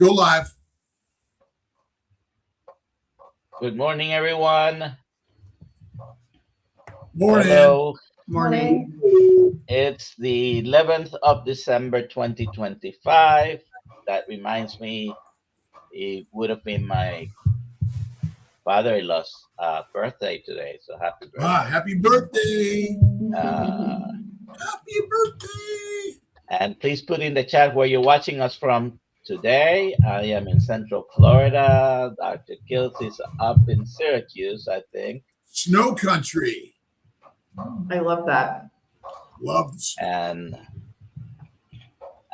Go live. Good morning, everyone. Morning. Hello. Morning. It's the 11th of December, 2025. That reminds me, it would have been my father-in-law's birthday today. So happy birthday. Happy birthday. Happy birthday. And please put in the chat where you're watching us from today. I am in Central Florida. Dr. Kiltz is up in Syracuse, I think. Snow country. I love that. Love the snow. And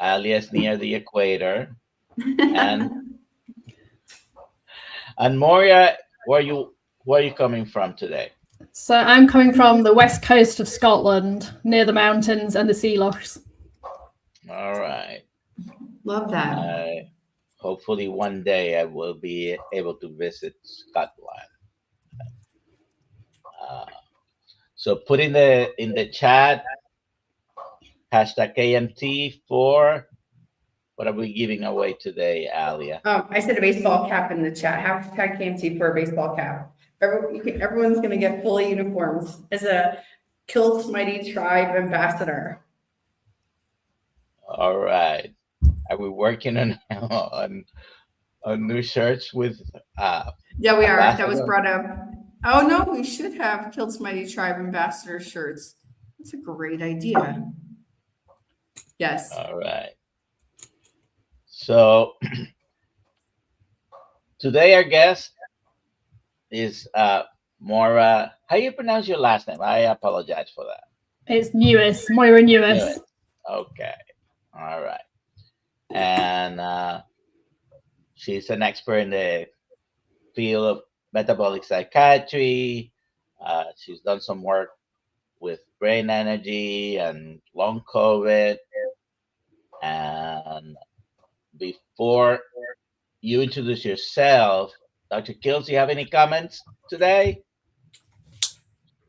Alia's near the equator. And Moira, where are you coming from today? So I'm coming from the west coast of Scotland, near the mountains and the sea lochs. All right. Love that. Hopefully one day I will be able to visit Scotland. So put in the chat hashtag KMT for what are we giving away today, Alia? I said a baseball cap in the chat. Hashtag KMT for a baseball cap. Everyone's going to get full uniforms as a Kiltz Mighty Tribe ambassador. All right. Are we working on new shirts with? Yeah, we are. That was brought up. Oh no, we should have Kiltz Mighty Tribe ambassador shirts. That's a great idea. Yes. All right. So today our guest is Moira. How do you pronounce your last name? I apologize for that. It's Newiss, Moira Newiss. Newiss. Okay. All right. And she's an expert in the field of metabolic psychiatry. She's done some work with brain energy and long COVID. And before you introduce yourself, Dr. Kiltz, do you have any comments today?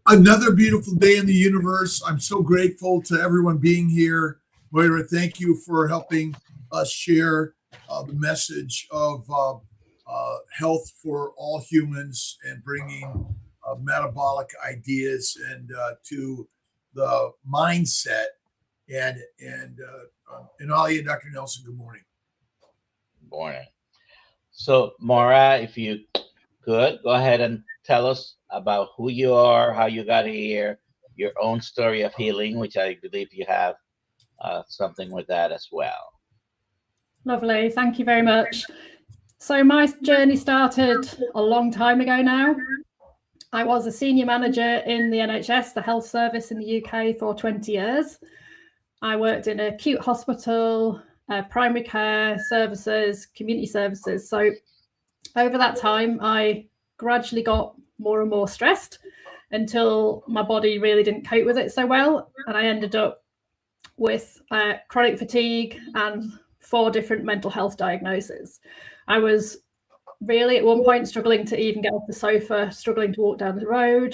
Another beautiful day in the universe. I'm so grateful to everyone being here. Moira, thank you for helping us share the message of health for all humans and bringing metabolic ideas and to the mindset. And Alia, Dr. Nelson, good morning. Good morning. So, Moira, if you could, go ahead and tell us about who you are, how you got here, your own story of healing, which I believe you have something with that as well. Lovely. Thank you very much. So my journey started a long time ago now. I was a senior manager in the NHS, the health service in the UK, for 20 years. I worked in acute hospital, primary care services, community services. So over that time, I gradually got more and more stressed until my body really didn't cope with it so well. And I ended up with chronic fatigue and 4 different mental health diagnoses. I was really at one point struggling to even get off the sofa, struggling to walk down the road,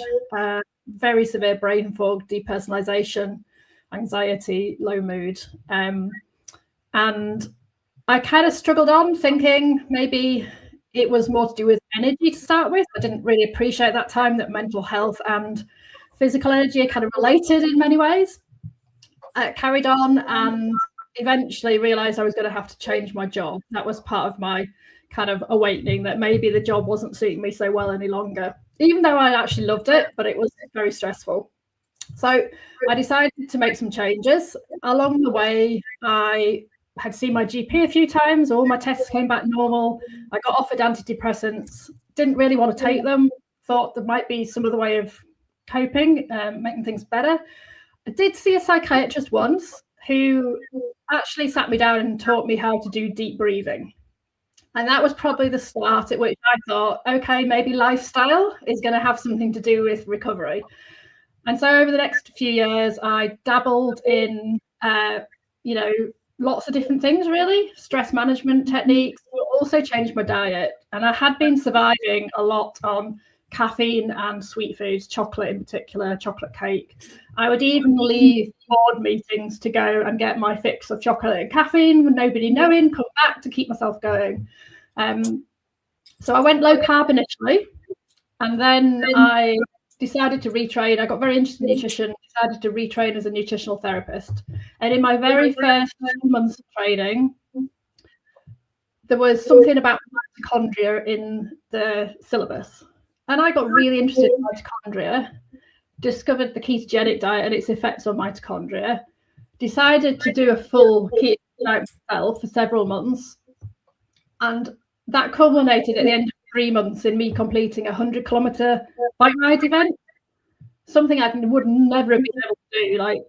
very severe brain fog, depersonalization, anxiety, low mood. And I kind of struggled on thinking maybe it was more to do with energy to start with. I didn't really appreciate that time that mental health and physical energy are kind of related in many ways. I carried on and eventually realized I was going to have to change my job. That was part of my kind of awakening that maybe the job wasn't suiting me so well any longer, even though I actually loved it, but it was very stressful. So I decided to make some changes. Along the way, I had seen my GP a few times. All my tests came back normal. I got offered antidepressants, didn't really want to take them, thought there might be some other way of coping, making things better. I did see a psychiatrist once who actually sat me down and taught me how to do deep breathing. And that was probably the start at which I thought, okay, maybe lifestyle is going to have something to do with recovery. And so over the next few years, I dabbled in, lots of different things, really, stress management techniques, but also changed my diet. And I had been surviving a lot on caffeine and sweet foods, chocolate in particular, chocolate cake. I would even leave board meetings to go and get my fix of chocolate and caffeine with nobody knowing, come back to keep myself going. So I went low carb initially, and then I decided to retrain. I got very interested in nutrition, decided to retrain as a nutritional therapist. And in my very first 2 months of training, there was something about mitochondria in the syllabus. And I got really interested in mitochondria, discovered the ketogenic diet and its effects on mitochondria, decided to do a full keto diet myself for several months. And that culminated at the end of 3 months in me completing a 100-kilometer bike ride event, something I would never have been able to do, like,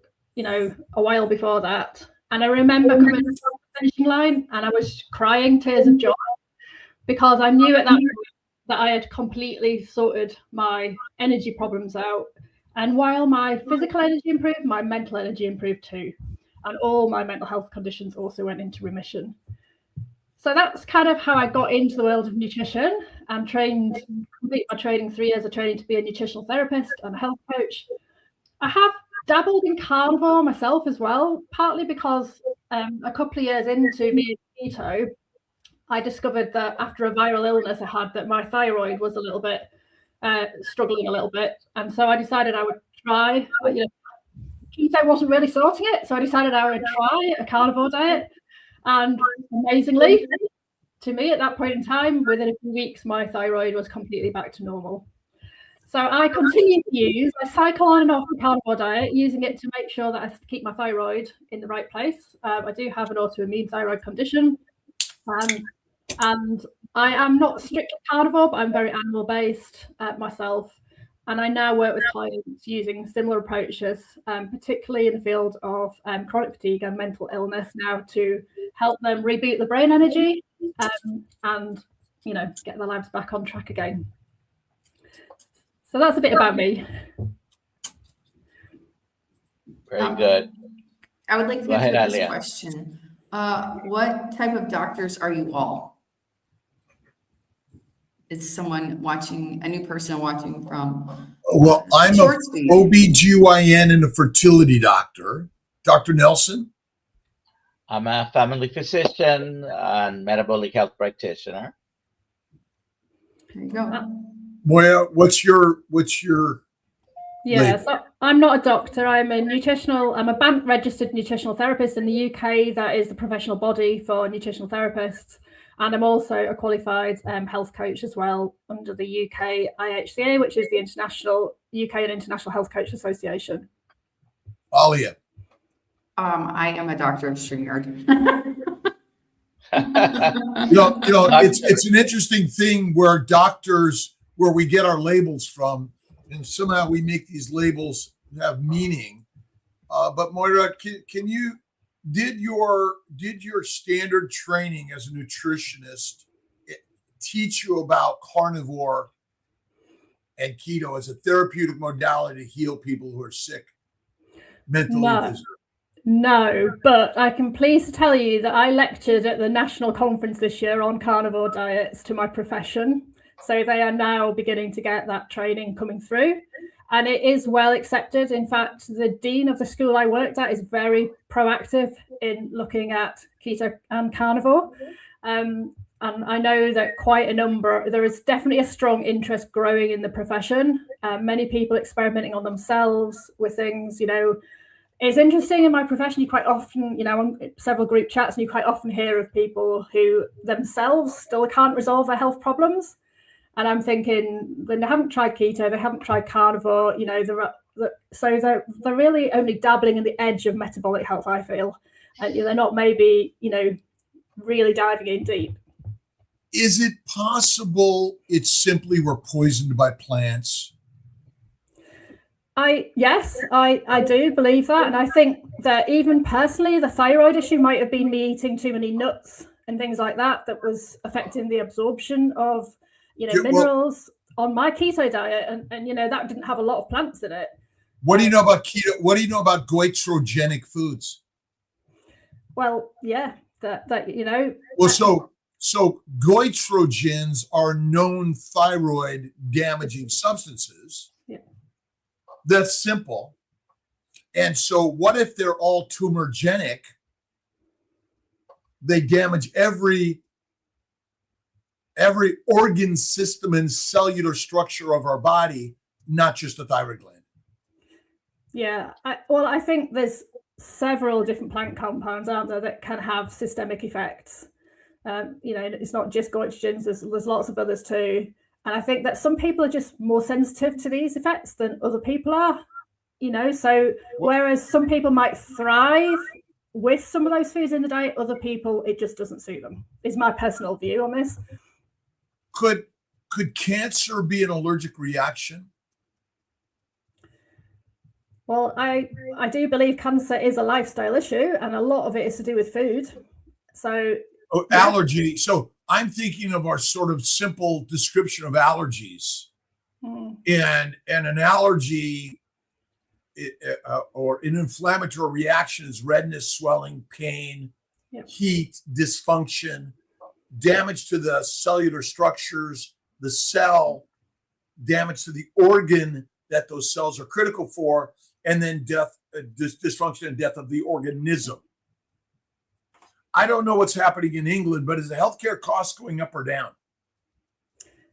a while before that. And I remember coming to the finishing line and I was crying tears of joy because I knew at that point that I had completely sorted my energy problems out. And while my physical energy improved, my mental energy improved too. And all my mental health conditions also went into remission. So that's kind of how I got into the world of nutrition and complete my training, 3 years of training to be a nutritional therapist and a health coach. I have dabbled in carnivore myself as well, partly because a couple of years into being keto, I discovered that after a viral illness I had, that my thyroid was a little bit struggling a little bit. And so I decided I would try, keto wasn't really sorting it. So I decided I would try a carnivore diet. And amazingly, to me at that point in time, within a few weeks, my thyroid was completely back to normal. So I continue to I cycle on and off the carnivore diet, using it to make sure that I keep my thyroid in the right place. I do have an autoimmune thyroid condition. And I am not strictly carnivore, but I'm very animal-based myself. And I now work with clients using similar approaches, particularly in the field of chronic fatigue and mental illness now, to help them reboot the brain energy and, get their lives back on track again. So that's a bit about me. Very good. I would like to answer this question. What type of doctors are you all? It's someone watching, a new person watching from. Well, I'm a OBGYN and a fertility doctor. Dr. Nelson? I'm a family physician and metabolic health practitioner. There you go. Moira, what's your Yeah, so I'm not a doctor. I'm a bank registered nutritional therapist in the UK. That is the professional body for nutritional therapists. And I'm also a qualified health coach as well under the UK IHCA, which is the UK and International Health Coach Association. Alia? I am a doctor of StreamYard. It's an interesting thing where we get our labels from, and somehow we make these labels have meaning. But Moira, did your standard training as a nutritionist teach you about carnivore and keto as a therapeutic modality to heal people who are sick mentally and physically? No, but I can please tell you that I lectured at the national conference this year on carnivore diets to my profession. So they are now beginning to get that training coming through. And it is well accepted. In fact, the dean of the school I worked at is very proactive in looking at keto and carnivore. And I know that there is definitely a strong interest growing in the profession. Many people experimenting on themselves with things, It's interesting in my profession, you quite often, on several group chats, and you quite often hear of people who themselves still can't resolve their health problems. And I'm thinking, when they haven't tried keto, they haven't tried carnivore, so they're really only dabbling in the edge of metabolic health, I feel. And they're not maybe, really diving in deep. Is it possible it's simply we're poisoned by plants? Yes, I do believe that. And I think that even personally, the thyroid issue might have been me eating too many nuts and things like that was affecting the absorption of minerals on my keto diet, and that didn't have a lot of plants in it. What do you know about keto? What do you know about goitrogenic foods? Well, yeah, that. Well, So goitrogens are known thyroid damaging substances. Yeah. That's simple. And so what if they're all tumorigenic? They damage every organ system and cellular structure of our body, not just the thyroid gland. Yeah, I think there's several different plant compounds out there that can have systemic effects. It's not just goitrogens, there's lots of others too. And I think that some people are just more sensitive to these effects than other people are, so whereas some people might thrive with some of those foods in the diet, other people, it just doesn't suit them, is my personal view on this. Could cancer be an allergic reaction? Well, I do believe cancer is a lifestyle issue, and a lot of it is to do with food. So allergy. So I'm thinking of our sort of simple description of allergies. And an allergy or an inflammatory reaction is redness, swelling, pain, heat, dysfunction, damage to the cellular structures, the cell, damage to the organ that those cells are critical for, and then death, dysfunction and death of the organism. I don't know what's happening in England, but is the healthcare cost going up or down?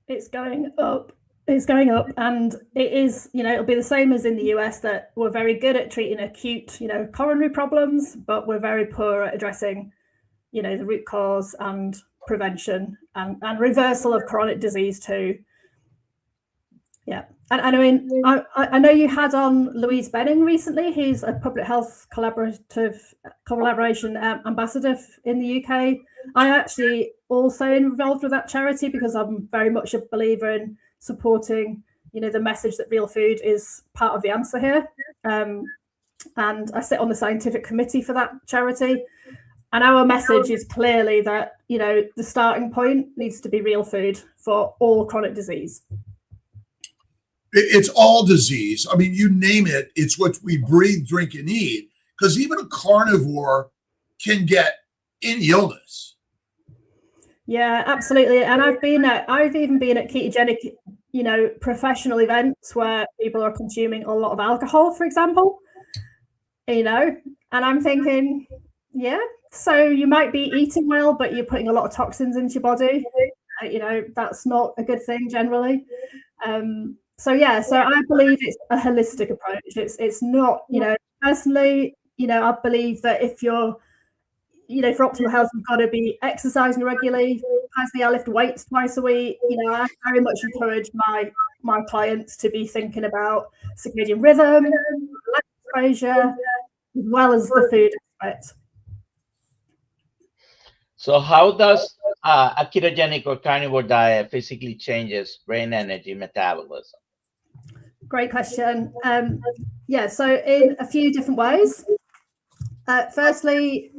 It's going up. It's going up, and it is, it'll be the same as in the US, that we're very good at treating acute, coronary problems, but we're very poor at addressing, the root cause and prevention and reversal of chronic disease too. Yeah. And I mean, I know you had on Louise Benning recently. He's a public health collaboration ambassador in the UK. I actually also involved with that charity because I'm very much a believer in supporting, the message that real food is part of the answer here. And I sit on the scientific committee for that charity. And our message is clearly that, the starting point needs to be real food for all chronic disease. It's all disease. I mean, you name it, it's what we breathe, drink, and eat. Because even a carnivore can get any illness. Yeah, absolutely. And I've even been at ketogenic, professional events where people are consuming a lot of alcohol, for example. And I'm thinking, so you might be eating well, but you're putting a lot of toxins into your body. That's not a good thing generally. So I believe it's a holistic approach. It's not, personally, I believe that if you're, for optimal health, you've got to be exercising regularly. Personally, I lift weights twice a week. I very much encourage my clients to be thinking about circadian rhythm, light exposure, as well as the food aspect. So how does a ketogenic or carnivore diet physically changes brain energy metabolism? Great question. So in a few different ways. Firstly,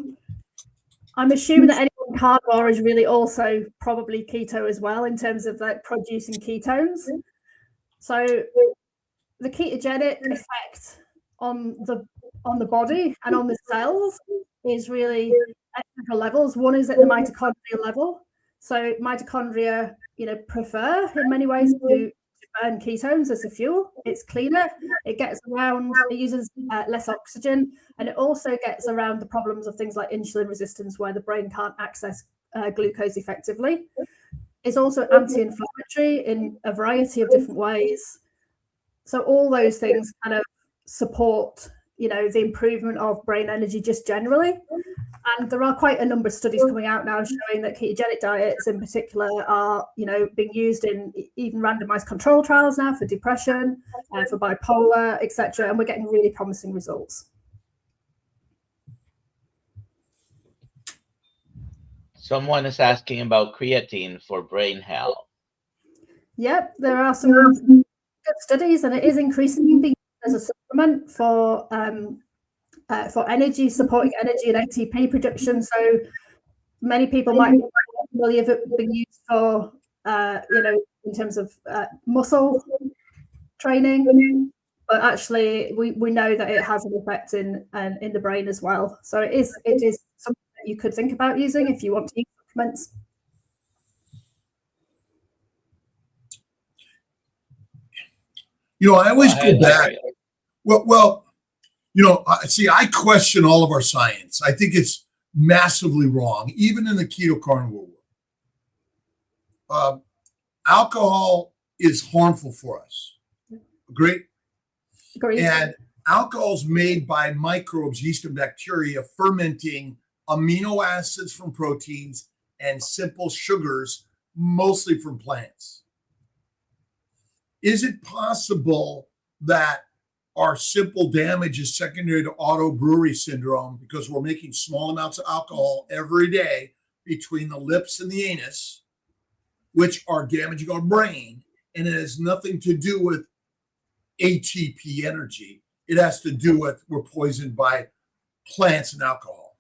I'm assuming that anyone carnivore is really also probably keto as well in terms of producing ketones. So the ketogenic effect on the body and on the cells is really at several levels. One is at the mitochondrial level. So mitochondria, prefer in many ways to burn ketones as a fuel. It's cleaner, it gets around, it uses less oxygen, and it also gets around the problems of things like insulin resistance where the brain can't access glucose effectively. It's also anti-inflammatory in a variety of different ways. So all those things kind of support, the improvement of brain energy just generally. And there are quite a number of studies coming out now showing that ketogenic diets in particular are, being used in even randomized control trials now for depression, for bipolar, etc. And we're getting really promising results. Someone is asking about creatine for brain health. Yep, there are some good studies, and it is increasingly being used as a supplement for energy, supporting energy and ATP production. So many people might be familiar with it being used for, in terms of muscle training, but actually we know that it has an effect in the brain as well. So it is something that you could think about using if you want to use supplements. I always go back. Well, I question all of our science. I think it's massively wrong, even in the keto carnivore world. Alcohol is harmful for us. Great. And alcohol is made by microbes, yeast and bacteria, fermenting amino acids from proteins and simple sugars, mostly from plants. Is it possible that our simple damage is secondary to auto brewery syndrome because we're making small amounts of alcohol every day between the lips and the anus, which are damaging our brain, and it has nothing to do with ATP energy. It has to do with we're poisoned by plants and alcohol.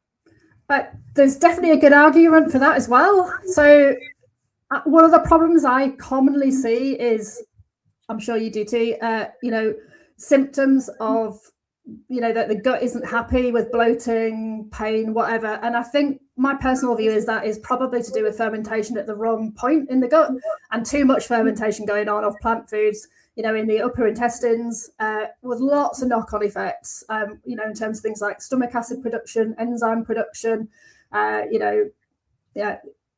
But there's definitely a good argument for that as well. So one of the problems I commonly see is, I'm sure you do too, symptoms of, that the gut isn't happy with bloating, pain, whatever. And I think my personal view is that is probably to do with fermentation at the wrong point in the gut and too much fermentation going on of plant foods, in the upper intestines, with lots of knock-on effects, in terms of things like stomach acid production, enzyme production, and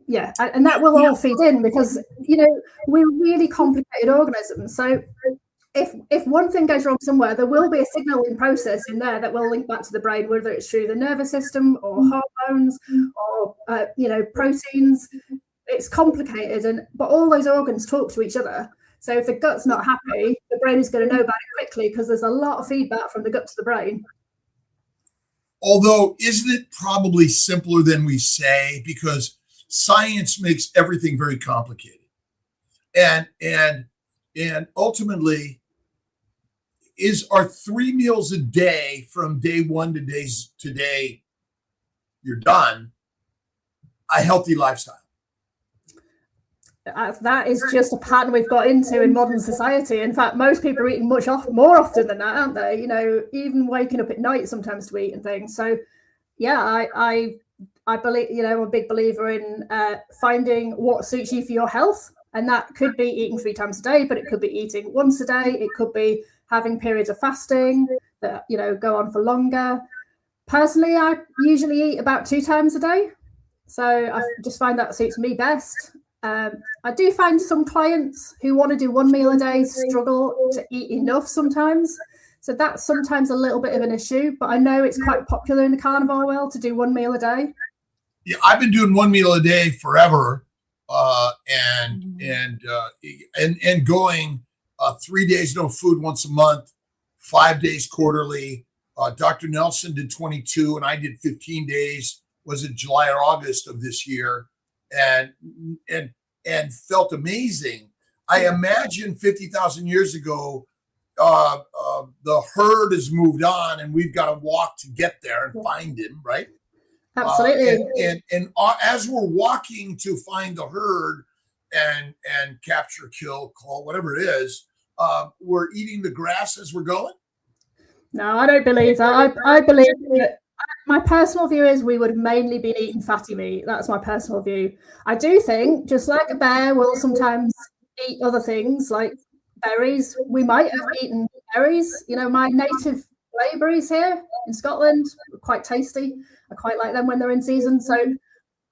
that will all feed in because, we're really complicated organisms. So if one thing goes wrong somewhere, there will be a signaling process in there that will link back to the brain, whether it's through the nervous system or hormones or, proteins. It's complicated, but all those organs talk to each other. So if the gut's not happy, the brain is going to know about it quickly because there's a lot of feedback from the gut to the brain. Although, isn't it probably simpler than we say? Because science makes everything very complicated. And ultimately, are 3 meals a day from day one to day you're done, a healthy lifestyle? That is just a pattern we've got into in modern society. In fact, most people are eating more often than that, aren't they? Even waking up at night sometimes to eat and things. So, yeah, I believe, I'm a big believer in finding what suits you for your health. And that could be eating 3 times a day, but it could be eating once a day. It could be having periods of fasting that, go on for longer. Personally, I usually eat about 2 times a day. So I just find that suits me best. I do find some clients who want to do 1 meal a day struggle to eat enough sometimes. So that's sometimes a little bit of an issue, but I know it's quite popular in the carnivore world to do 1 meal a day. Yeah, I've been doing 1 meal a day forever, and going 3 days no food once a month, 5 days quarterly. Dr. Nelson did 22, and I did 15 days. Was it July or August of this year? And felt amazing. I imagine 50,000 years ago, the herd has moved on, and we've got to walk to get there and find him, right? Absolutely. And as we're walking to find the herd and capture, kill, call, whatever it is, we're eating the grass as we're going. No, I don't believe that. I believe that. My personal view is we would have mainly been eating fatty meat. That's my personal view. I do think, just like a bear will sometimes eat other things like berries, we might have eaten berries. My native blaeberries here in Scotland are quite tasty. I quite like them when they're in season. So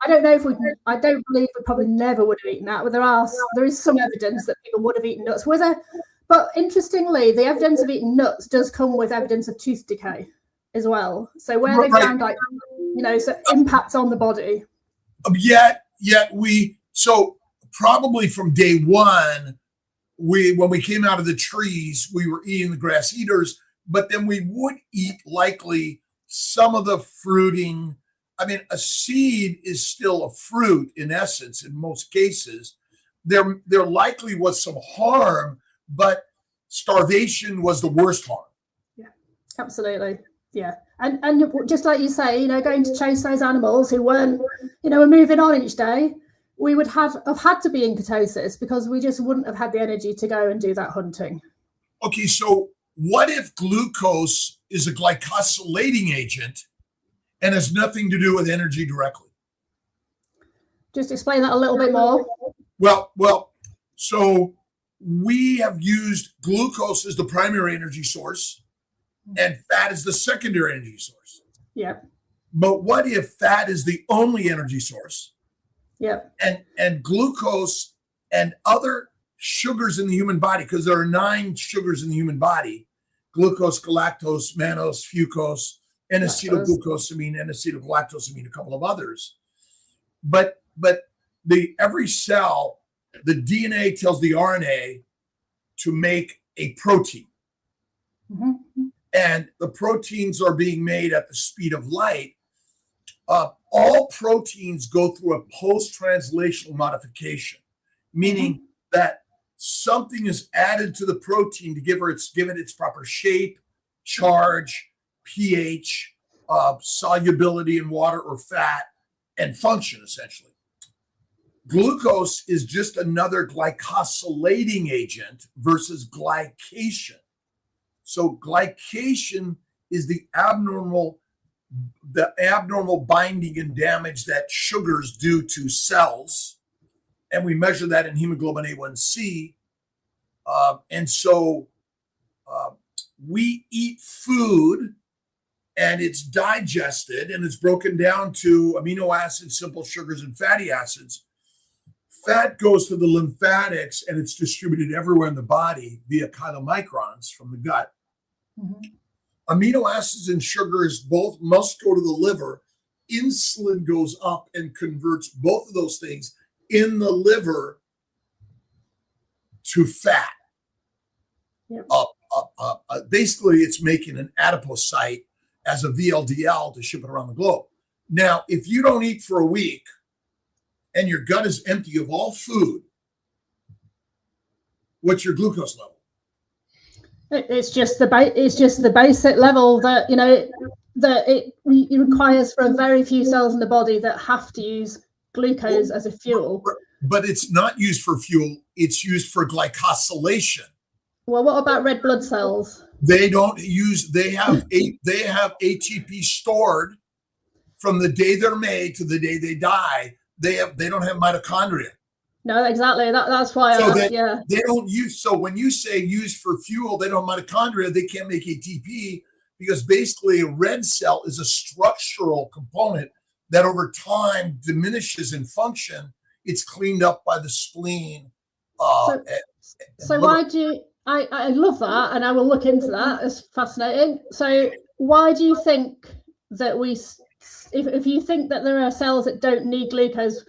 I don't know I don't believe we probably never would have eaten that, but there is some evidence that people would have eaten nuts with it. But interestingly, the evidence of eating nuts does come with evidence of tooth decay as well. So where they found so impacts on the body. So probably from day one, when we came out of the trees, we were eating the grass eaters, but then we would eat likely some of the fruiting. I mean, a seed is still a fruit in essence in most cases. There likely was some harm, but starvation was the worst harm. Yeah, absolutely. Yeah. And just like you say, going to chase those animals who weren't, were moving on each day, we would have had to be in ketosis because we just wouldn't have had the energy to go and do that hunting. Okay, so what if glucose is a glycosylating agent and has nothing to do with energy directly? Just explain that a little bit more. Well, so we have used glucose as the primary energy source and fat as the secondary energy source. Yep. But what if fat is the only energy source? Yep. And glucose and other sugars in the human body, because there are 9 sugars in the human body: glucose, galactose, mannose, fucose, N-acetylglucosamine, N-acetylgalactosamine, a couple of others. But every cell, the DNA tells the RNA to make a protein. Mm-hmm. And the proteins are being made at the speed of light. All proteins go through a post-translational modification, meaning that something is added to the protein to give it its proper shape, charge, pH, solubility in water or fat, and function, essentially. Glucose is just another glycosylating agent versus glycation. So glycation is the abnormal binding and damage that sugars do to cells. And we measure that in hemoglobin A1C. And so we eat food and it's digested and it's broken down to amino acids, simple sugars, and fatty acids. Fat goes to the lymphatics and it's distributed everywhere in the body via chylomicrons from the gut. Mm-hmm. Amino acids and sugars both must go to the liver. Insulin goes up and converts both of those things in the liver to fat. Yep. Basically, it's making an adipocyte as a VLDL to ship it around the globe. Now, if you don't eat for a week and your gut is empty of all food, what's your glucose level? It's just the basic level that it requires for a very few cells in the body that have to use glucose as a fuel. But it's not used for fuel; it's used for glycosylation. Well, what about red blood cells? They don't use. They have ATP stored from the day they're made to the day they die. They don't have mitochondria. No, exactly. That's why. They don't use. So when you say used for fuel, they don't have mitochondria. They can't make ATP because basically a red cell is a structural component that over time diminishes in function. It's cleaned up by the spleen. So why do I love that, and I will look into that. It's fascinating. So why do you think that if you think that there are cells that don't need glucose,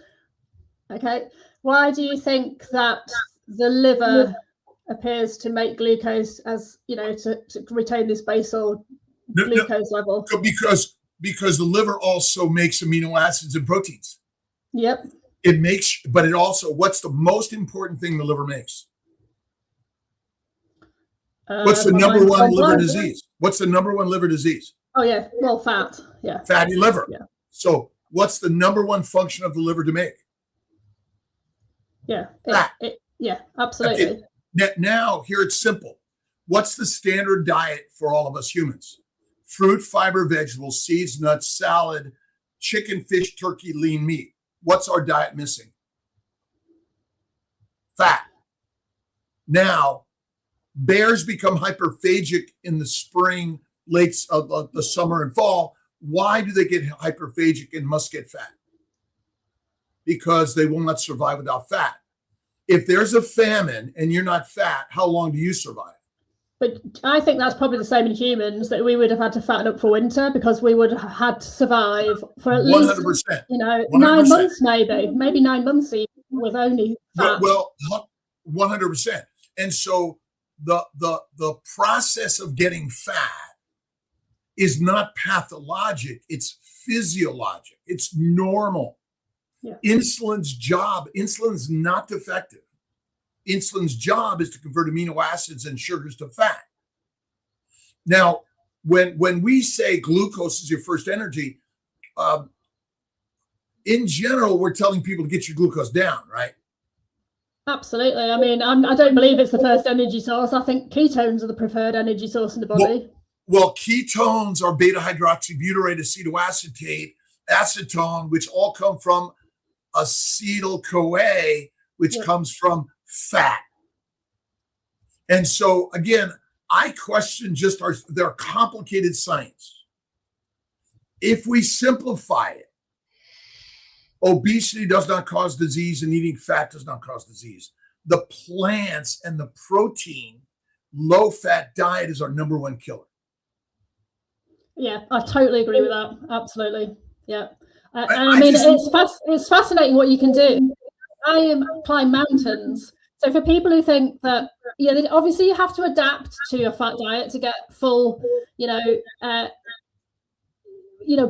okay, why do you think that the liver appears to make glucose as, to retain this basal glucose level? Because the liver also makes amino acids and proteins. Yep. It makes, but it also, what's the most important thing the liver makes? What's the number one liver disease? What's the number one liver disease? Oh, yeah. Well, fat. Yeah. Fatty liver. Yeah. So what's the number one function of the liver to make? Yeah. Yeah, absolutely. Now, here it's simple. What's the standard diet for all of us humans? Fruit, fiber, vegetables, seeds, nuts, salad, chicken, fish, turkey, lean meat. What's our diet missing? Fat. Now, bears become hyperphagic in the spring, late the summer and fall. Why do they get hyperphagic and must get fat? Because they will not survive without fat. If there's a famine and you're not fat, how long do you survive? But I think that's probably the same in humans, that we would have had to fatten up for winter because we would have had to survive for at 100%, least 100%. 9 months, maybe 9 months even, with only fat. Well, 100%. And so the process of getting fat is not pathologic, it's physiologic, it's normal. Yeah. Insulin's not defective. Insulin's job is to convert amino acids and sugars to fat. Now, when we say glucose is your first energy, in general, we're telling people to get your glucose down, right? Absolutely. I mean, I don't believe it's the first energy source. I think ketones are the preferred energy source in the body. Well, ketones are beta-hydroxybutyrate, acetoacetate, acetone, which all come from acetyl-CoA, which comes from fat. And so again, I question just their complicated science. If we simplify it, obesity does not cause disease and eating fat does not cause disease. The plants and the protein, low-fat diet is our number one killer. Yeah, I totally agree with that. Absolutely. Yeah. And I mean, it's fascinating what you can do. I climb mountains. So for people who think that, obviously you have to adapt to a fat diet to get full,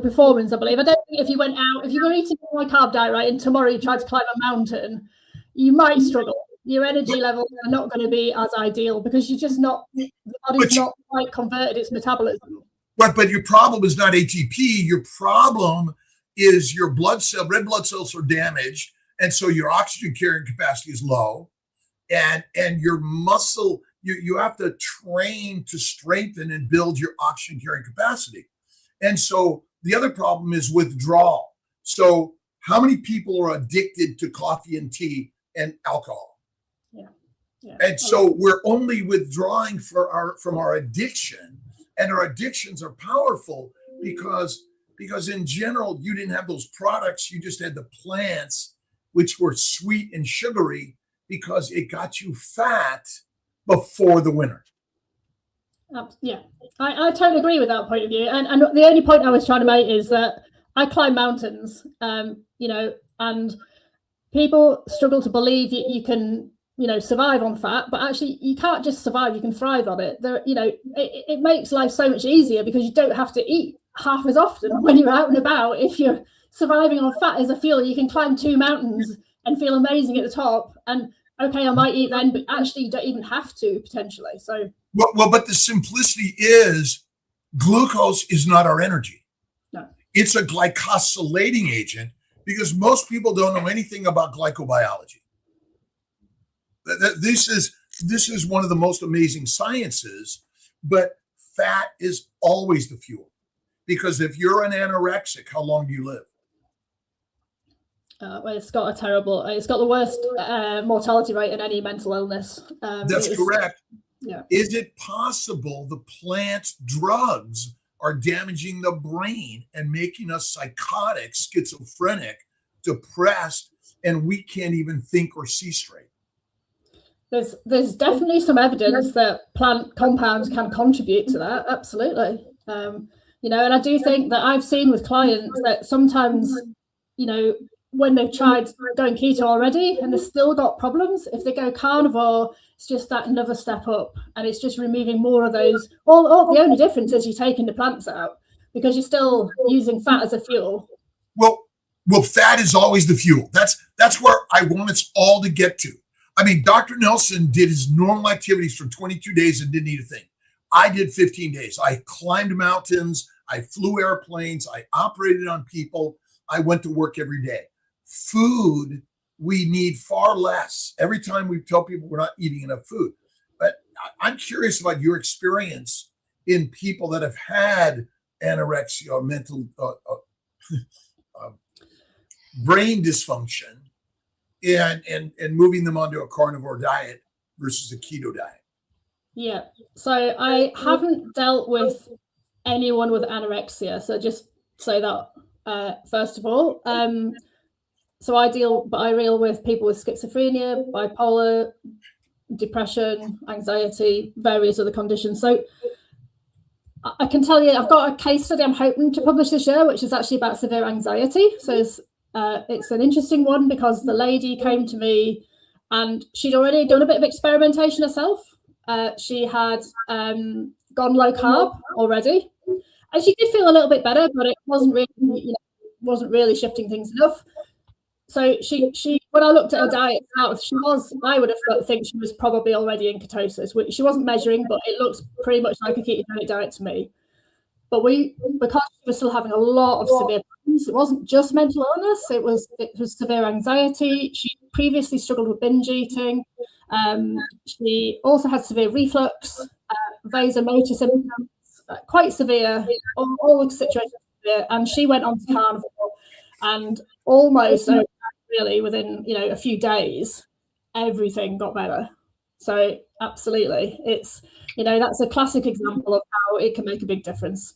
performance, I believe. I don't think if you went out, if you were eating a high carb diet, right, and tomorrow you tried to climb a mountain, you might struggle. Your energy levels are not going to be as ideal because you're just not, the body's not quite converted its metabolism. But your problem is not ATP. Your problem is your red blood cells are damaged. And so your oxygen carrying capacity is low. And your muscle, you have to train to strengthen and build your oxygen carrying capacity. And so the other problem is withdrawal. So how many people are addicted to coffee and tea and alcohol? Yeah. And so we're only withdrawing from our addiction, and our addictions are powerful because in general, you didn't have those products. You just had the plants, which were sweet and sugary because it got you fat before the winter. Yeah, I totally agree with that point of view. And the only point I was trying to make is that I climb mountains, and people struggle to believe you can, survive on fat, but actually you can't just survive, you can thrive on it. It makes life so much easier because you don't have to eat half as often when you're out and about. If you're surviving on fat as a fuel, you can climb 2 mountains and feel amazing at the top. And okay, I might eat then, but actually you don't even have to potentially. So well, but the simplicity is glucose is not our energy. No. It's a glycosylating agent because most people don't know anything about glycobiology. This is one of the most amazing sciences, but fat is always the fuel. Because if you're an anorexic, how long do you live? Well, it's got the worst mortality rate in any mental illness. That's correct. Yeah. Is it possible the plant drugs are damaging the brain and making us psychotic, schizophrenic, depressed, and we can't even think or see straight? There's definitely some evidence that plant compounds can contribute to that. Absolutely. And I do think that I've seen with clients that sometimes, when they've tried going keto already and they've still got problems, if they go carnivore, it's just that another step up, and it's just removing more of those. The only difference is you're taking the plants out because you're still using fat as a fuel. Well, fat is always the fuel. That's where I want us all to get to. I mean, Dr. Nelson did his normal activities for 22 days and didn't eat a thing. I did 15 days. I climbed mountains. I flew airplanes. I operated on people. I went to work every day. Food, we need far less. Every time we tell people we're not eating enough food. But I'm curious about your experience in people that have had anorexia or mental brain dysfunction and moving them onto a carnivore diet versus a keto diet. Yeah. So I haven't dealt with anyone with anorexia. So just say that first of all. So I deal with people with schizophrenia, bipolar, depression, anxiety, various other conditions. So I can tell you, I've got a case study I'm hoping to publish this year, which is actually about severe anxiety. So it's an interesting one because the lady came to me and she'd already done a bit of experimentation herself. She had gone low carb already, and she did feel a little bit better, but it wasn't really shifting things enough. So she when I looked at her diet out, I would have think she was probably already in ketosis, which she wasn't measuring, but it looks pretty much like a ketogenic diet to me. But because she was still having a lot of severe problems, it wasn't just mental illness, it was severe anxiety. She previously struggled with binge eating. She also had severe reflux, vasomotor symptoms, quite severe, all the situations severe, and she went on to carnivore, and almost really within a few days, everything got better. So absolutely, it's, that's a classic example of how it can make a big difference.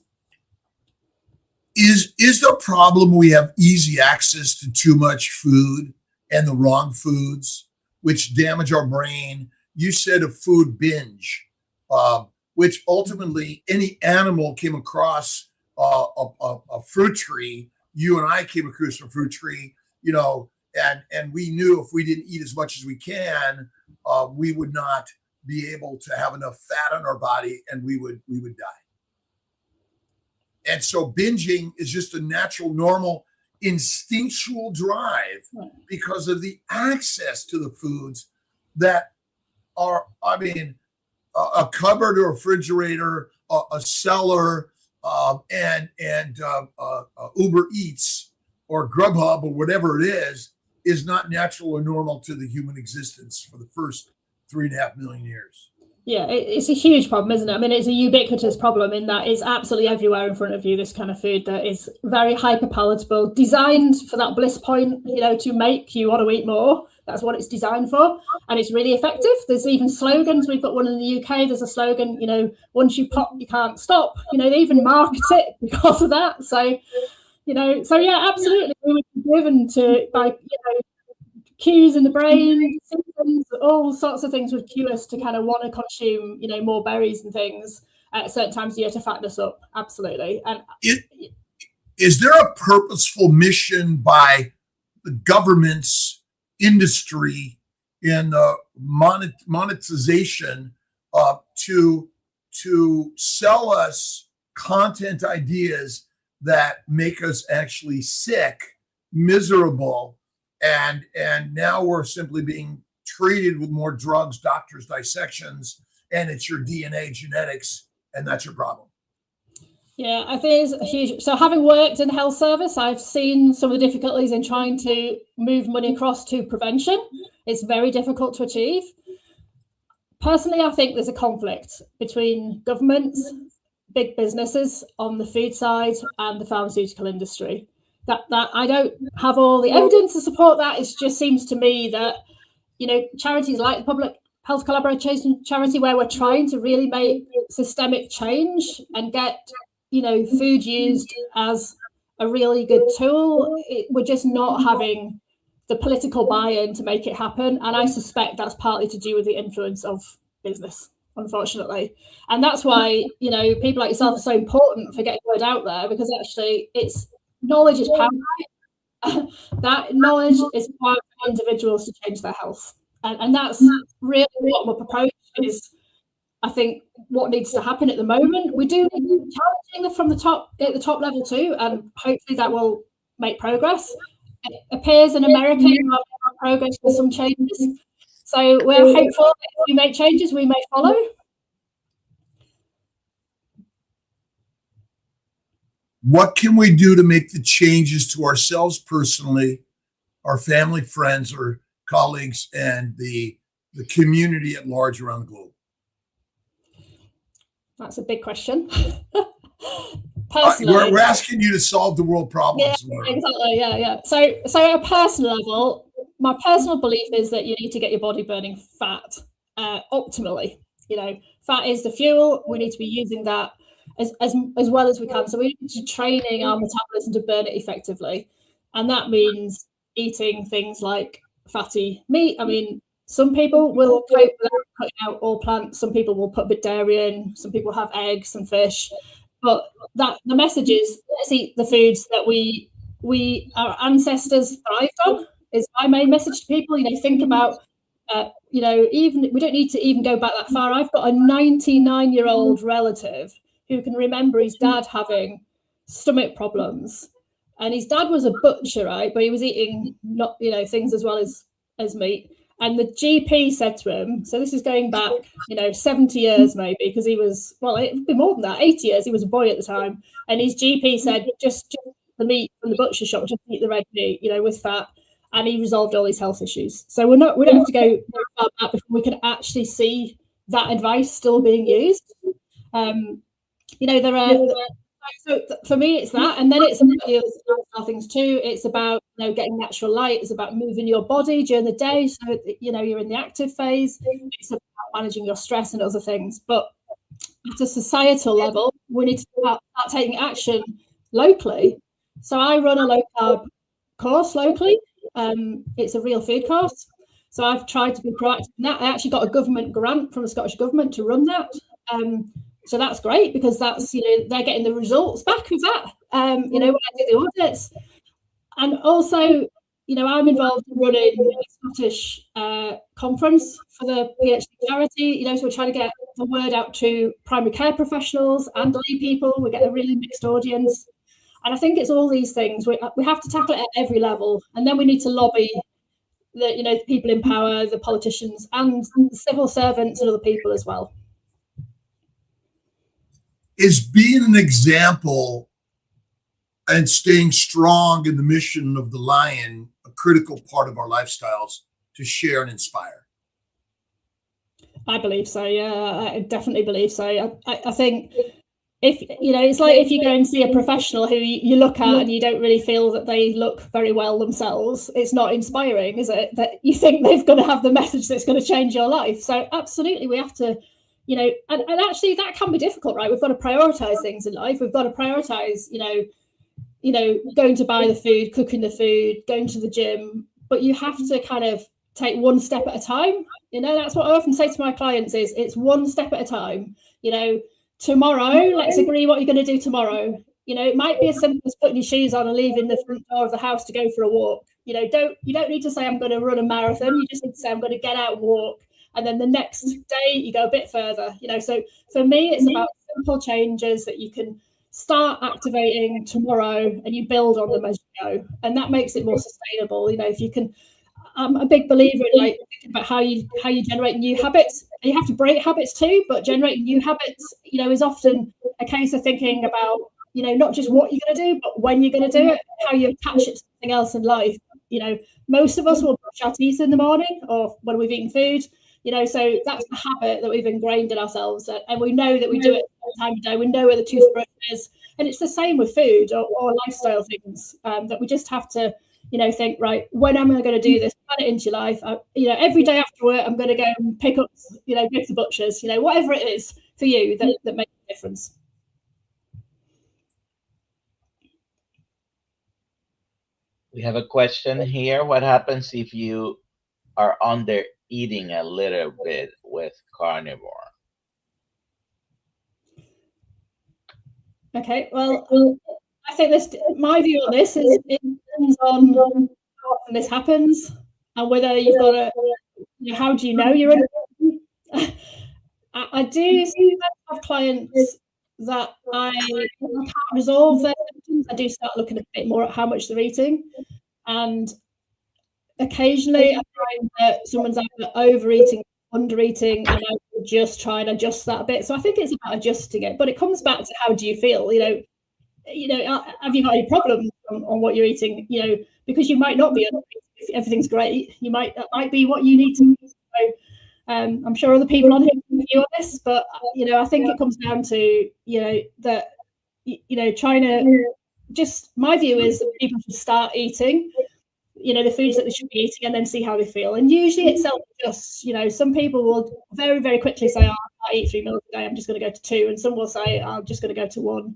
Is the problem we have easy access to too much food and the wrong foods, which damage our brain? You said a food binge, which ultimately any animal came across a fruit tree. You and I came across a fruit tree, and we knew if we didn't eat as much as we can, we would not be able to have enough fat on our body, and we would die. And so binging is just a natural, normal, instinctual drive because of the access to the foods that are, a cupboard or a refrigerator, a cellar, and Uber Eats or Grubhub or whatever it is not natural or normal to the human existence for the first 3.5 million years. Yeah, it's a huge problem, isn't it? It's a ubiquitous problem in that it's absolutely everywhere in front of you, this kind of food that is very hyper palatable, designed for that bliss point, to make you want to eat more. That's what it's designed for. And it's really effective. There's even slogans. We've got one in the UK. There's a slogan, once you pop, you can't stop. They even market it because of that. So, yeah, absolutely. We would be driven by cues in the brain, symptoms, all sorts of things would cue us to kind of want to consume, more berries and things at certain times of the year to fatten us up. Absolutely. And is there a purposeful mission by the government's industry in monetization to sell us content ideas that make us actually sick, miserable, and now we're simply being treated with more drugs, doctors' dissections, and it's your DNA genetics, and that's your problem? Yeah, I think it's huge. So having worked in the health service, I've seen some of the difficulties in trying to move money across to prevention. It's very difficult to achieve. Personally, I think there's a conflict between governments, big businesses on the food side, and the pharmaceutical industry. That I don't have all the evidence to support that. It just seems to me that, charities like the Public Health Collaboration Charity, where we're trying to really make systemic change and get, food used as a really good tool, we're just not having the political buy-in to make it happen. And I suspect that's partly to do with the influence of business, unfortunately. And that's why, people like yourself are so important for getting word out there, because actually knowledge is power. That knowledge is required for individuals to change their health. And that's really what my approach is. I think what needs to happen at the moment, we do need to be challenging from the top at the top level too, and hopefully that will make progress. It appears in America you have progress with some changes. So we're hopeful that if we make changes, we may follow. What can we do to make the changes to ourselves personally, our family, friends, or colleagues, and the community at large around the globe? That's a big question. Personally, we're asking you to solve the world problems. Yeah, exactly. Yeah. So at a personal level, my personal belief is that you need to get your body burning fat optimally. Fat is the fuel. We need to be using that as well as we can. So we need to be training our metabolism to burn it effectively. And that means eating things like fatty meat. Some people will cope without cutting out all plants. Some people will put a bit dairy in. Some people have eggs and fish. But the message is, let's eat the foods that our ancestors thrived on, is my main message to people. Think about, even we don't need to even go back that far. I've got a 99-year-old relative who can remember his dad having stomach problems, and his dad was a butcher, right? But he was eating not, things as well as meat. And the GP said to him, so this is going back, 70 years maybe, because he was, it'd be more than that, 80 years. He was a boy at the time. And his GP said, just the meat from the butcher shop, just eat the red meat, with fat. And he resolved all his health issues. So we don't have to go very far back before we can actually see that advice still being used. There are So for me, it's that, and then it's about the other lifestyle things too. It's about getting natural light. It's about moving your body during the day, so you're in the active phase. It's about managing your stress and other things. But at a societal level, we need to start taking action locally. So I run a low carb course locally. It's a real food course. So I've tried to be proactive in that. I actually got a government grant from the Scottish Government to run that. So that's great because that's, they're getting the results back of that, when I do the audits. And also, I'm involved in running a Scottish conference for the PhD charity, so we're trying to get the word out to primary care professionals and lay people. We get a really mixed audience. And I think it's all these things. We have to tackle it at every level. And then we need to lobby the people in power, the politicians, and the civil servants and other people as well. Is being an example and staying strong in the mission of the Lion a critical part of our lifestyles to share and inspire? I believe so. Yeah, I definitely believe so. I think if it's like if you go and see a professional who you look at and you don't really feel that they look very well themselves, it's not inspiring, is it? That you think they've got to have the message that's going to change your life. So absolutely, we have to. And actually that can be difficult, right? We've got to prioritize things in life. We've got to prioritize, going to buy the food, cooking the food, going to the gym. But you have to kind of take one step at a time. That's what I often say to my clients is it's one step at a time. Tomorrow, let's agree what you're going to do tomorrow. It might be as simple as putting your shoes on and leaving the front door of the house to go for a walk. You don't need to say I'm going to run a marathon. You just need to say I'm going to get out and walk. And then the next day you go a bit further, So for me, it's about simple changes that you can start activating tomorrow and you build on them as you go. And that makes it more sustainable. If you can, I'm a big believer in thinking about how you generate new habits. You have to break habits too, but generating new habits, is often a case of thinking about, not just what you're going to do, but when you're going to do it, how you attach it to something else in life. Most of us will brush our teeth in the morning or when we've eaten food. So that's the habit that we've ingrained in ourselves, and we know that we do it all the time of day. We know where the toothbrush is, and it's the same with food or lifestyle things that we just have to, think, right, when am I going to do this? Plan it into your life. Every day after work, I'm going to go and pick up, go to the butcher's, whatever it is for you that makes a difference. We have a question here. What happens if you are under eating a little bit with carnivore? Okay, well, I think my view on this is it depends on how often this happens and whether you've got how do you know you're in? I do have clients that I can't resolve their symptoms. I do start looking a bit more at how much they're eating, and occasionally I find that someone's either overeating, undereating, and I will just try and adjust that a bit. So I think it's about adjusting it, but it comes back to how do you feel? Have you got any problems on what you're eating? Because you might not be undereating if everything's great. That might be what you need to eat. So I'm sure other people on here can view on this, but I think it comes down to that trying to just, my view is that people should start eating the foods that they should be eating and then see how they feel. And usually it self-adjusts. Some people will very, very quickly say, oh, I eat 3 meals a day, I'm just going to go to 2. And some will say, I'm just going to go to 1,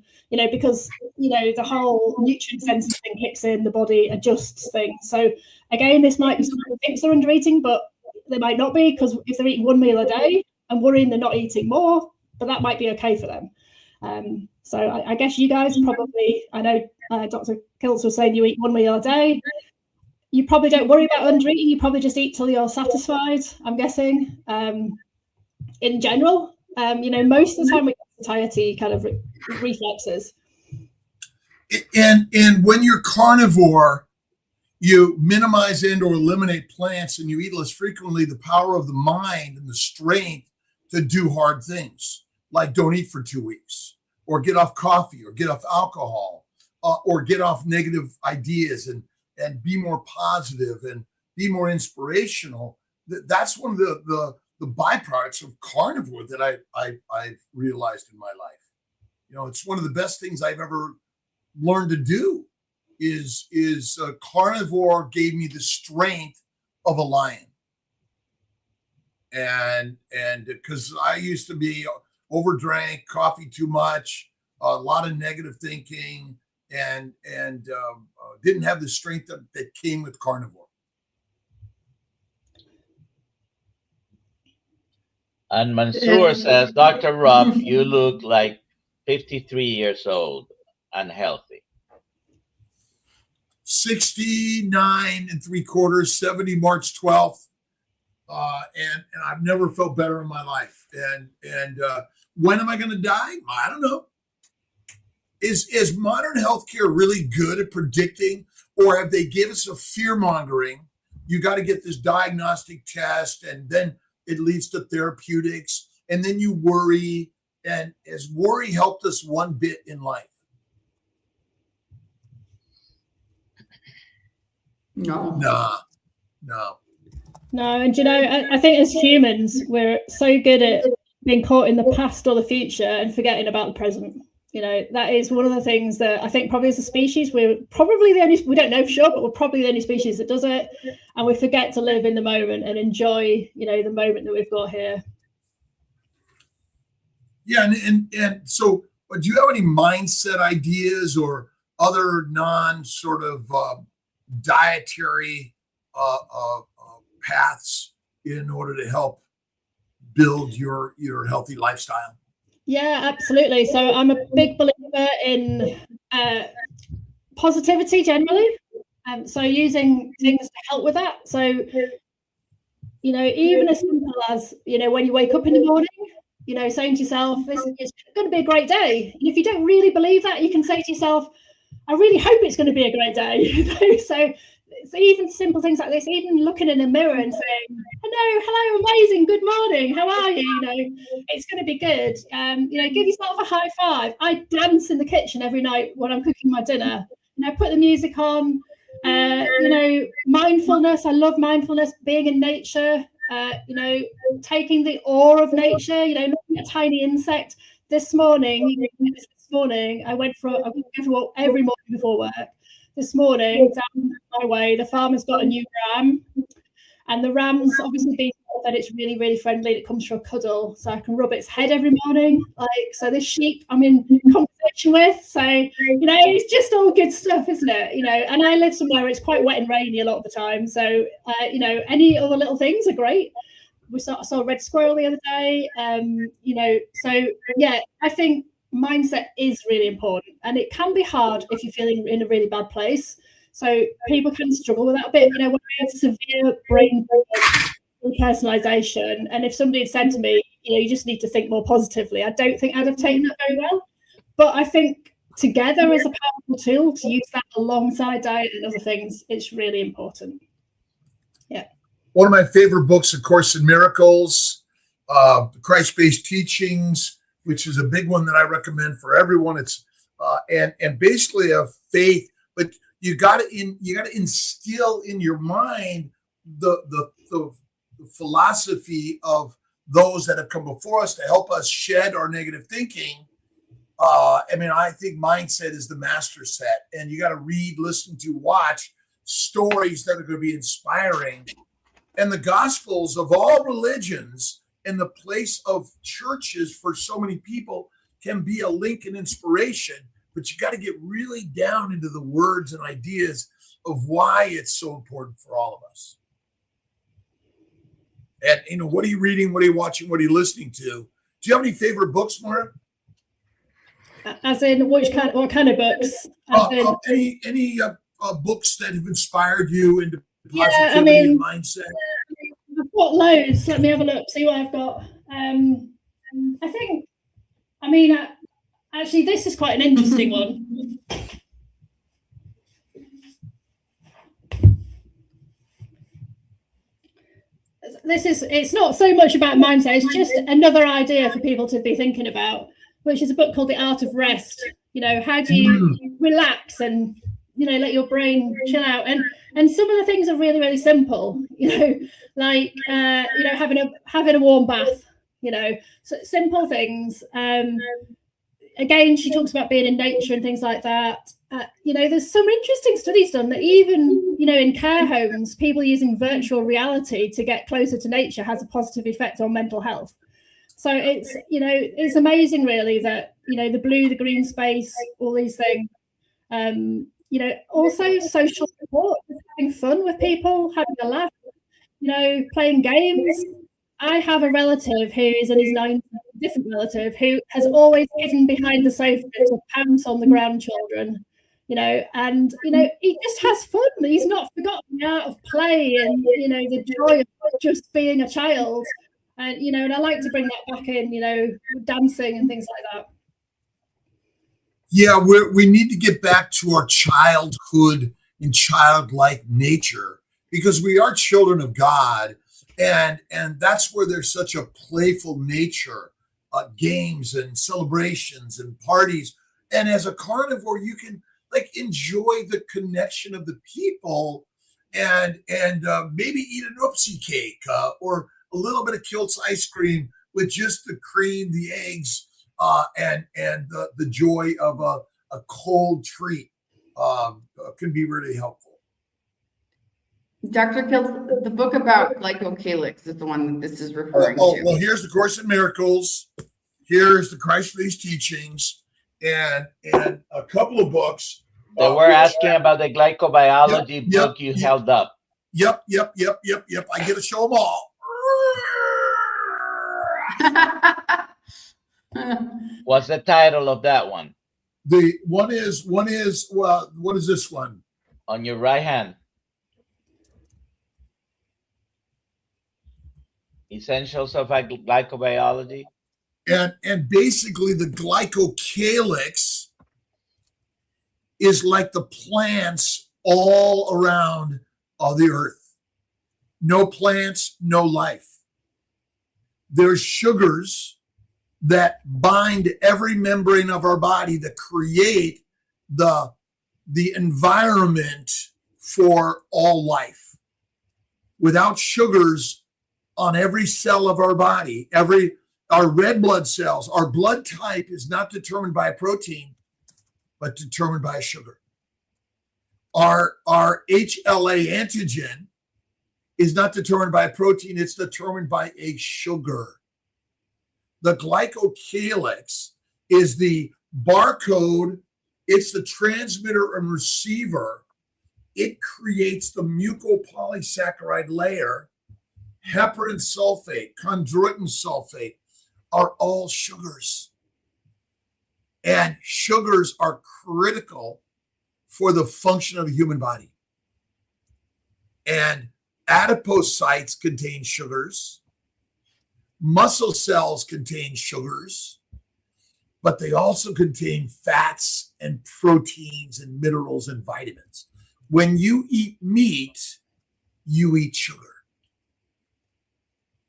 because, the whole nutrient sensing thing kicks in, the body adjusts things. So again, this might be someone who thinks they're under eating, but they might not be, because if they're eating 1 meal a day and worrying they're not eating more, but that might be okay for them. So I guess you guys probably, I know Dr. Kiltz was saying you eat 1 meal a day. You probably don't worry about under eating. You probably just eat till you're satisfied, I'm guessing. In general, most of the time we get satiety kind of reflexes. And when you're carnivore, you minimize and or eliminate plants and you eat less frequently, the power of the mind and the strength to do hard things, like don't eat for 2 weeks, or get off coffee, or get off alcohol, or get off negative ideas and be more positive and be more inspirational. That's one of the byproducts of carnivore that I've realized in my life. it's one of the best things I've ever learned to do. Is carnivore gave me the strength of a lion, and because I used to be overdrank, coffee too much, a lot of negative thinking, and didn't have the strength that came with carnivore. And Mansoor says, Dr. Ruff, you look like 53 years old and healthy. 69 3/4, 70 March 12th. And I've never felt better in my life. And when am I going to die? I don't know. Is modern healthcare really good at predicting, or have they given us a fear mongering? You got to get this diagnostic test, and then it leads to therapeutics, and then you worry. And has worry helped us one bit in life? No. And I think as humans, we're so good at being caught in the past or the future and forgetting about the present. That is one of the things that I think probably as a species, we're probably the only, we don't know for sure, but we're probably the only species that does it. And we forget to live in the moment and enjoy, the moment that we've got here. Yeah. And so do you have any mindset ideas or other non sort of dietary paths in order to help build your healthy lifestyle? Yeah, absolutely. So I'm a big believer in positivity generally. So using things to help with that. So, even as simple as, when you wake up in the morning, saying to yourself, it's going to be a great day. And if you don't really believe that, you can say to yourself, I really hope it's going to be a great day. So even simple things like this, even looking in the mirror and saying, hello, amazing, good morning, how are you? It's going to be good. Give yourself a high five. I dance in the kitchen every night when I'm cooking my dinner. Put the music on. Mindfulness. I love mindfulness. Being in nature. Taking the awe of nature. Looking at a tiny insect. This morning, I went for a walk every morning before work. This morning, down my way, the farmer's got a new ram, and the ram's obviously been told that it's really, really friendly. It comes for a cuddle, so I can rub its head every morning. So this sheep I'm in conversation with. So, it's just all good stuff, isn't it? And I live somewhere where it's quite wet and rainy a lot of the time. So, any other little things are great. I saw a red squirrel the other day. So yeah, I think mindset is really important, and it can be hard if you're feeling in a really bad place. So people can struggle with that a bit. When I had severe brain personalization, and if somebody had said to me, you just need to think more positively, I don't think I'd have taken that very well. But I think together as a powerful tool to use that alongside diet and other things, it's really important. Yeah. One of my favorite books, of course, in Miracles, Christ-Based Teachings, which is a big one that I recommend for everyone. It's and basically a faith, but you got to instill in your mind the philosophy of those that have come before us to help us shed our negative thinking. I think mindset is the master set, and you got to read, listen to, watch stories that are going to be inspiring. And the Gospels of all religions and the place of churches for so many people can be a link and inspiration, but you got to get really down into the words and ideas of why it's so important for all of us. And, what are you reading? What are you watching? What are you listening to? Do you have any favorite books, Moira? As in, what kind of books? Any books that have inspired you into positivity and mindset? I've got loads. Let me have a look, see what I've got. Actually, this is quite an interesting one. It's not so much about mindset, it's just another idea for people to be thinking about, which is a book called The Art of Rest. How do you relax and, let your brain chill out? And some of the things are really, really simple, like having a warm bath, so simple things. again, she talks about being in nature and things like that. There's some interesting studies done that even, in care homes, people using virtual reality to get closer to nature has a positive effect on mental health. So it's amazing really that, the blue, the green space, all these things, also social support, having fun with people, having a laugh, playing games. I have a relative who is in his 90s, a different relative, who has always hidden behind the sofa to pounce on the grandchildren, and, he just has fun. He's not forgotten the art of play and, the joy of just being a child. And, and I like to bring that back in, dancing and things like that. Yeah, we need to get back to our childhood and childlike nature, because we are children of God. And that's where there's such a playful nature, games and celebrations and parties. And as a carnivore, you can enjoy the connection of the people and maybe eat an oopsie cake or a little bit of Kiltz ice cream with just the cream, the eggs, and the joy of a cold treat can be really helpful. Dr. Kiltz, the book about glycocalyx is the one that this is referring to. Well, here's the Course in Miracles. Here's the Christ-Based Teachings, and a couple of books. They were asking about the glycobiology book you held up. Yep. I get to show them all. What's the title of that one? The one is what is this one? On your right hand. Essentials of glycobiology. And basically the glycocalyx is like the plants all around the earth. No plants, no life. There's sugars that bind every membrane of our body that create the environment for all life. Without sugars on every cell of our body, our red blood cells, our blood type is not determined by a protein, but determined by a sugar. Our HLA antigen is not determined by a protein, it's determined by a sugar. The glycocalyx is the barcode, it's the transmitter and receiver. It creates the mucopolysaccharide layer. Heparin sulfate, chondroitin sulfate are all sugars. And sugars are critical for the function of the human body. And adipocytes contain sugars. Muscle cells contain sugars, but they also contain fats and proteins and minerals and vitamins. When you eat meat, you eat sugar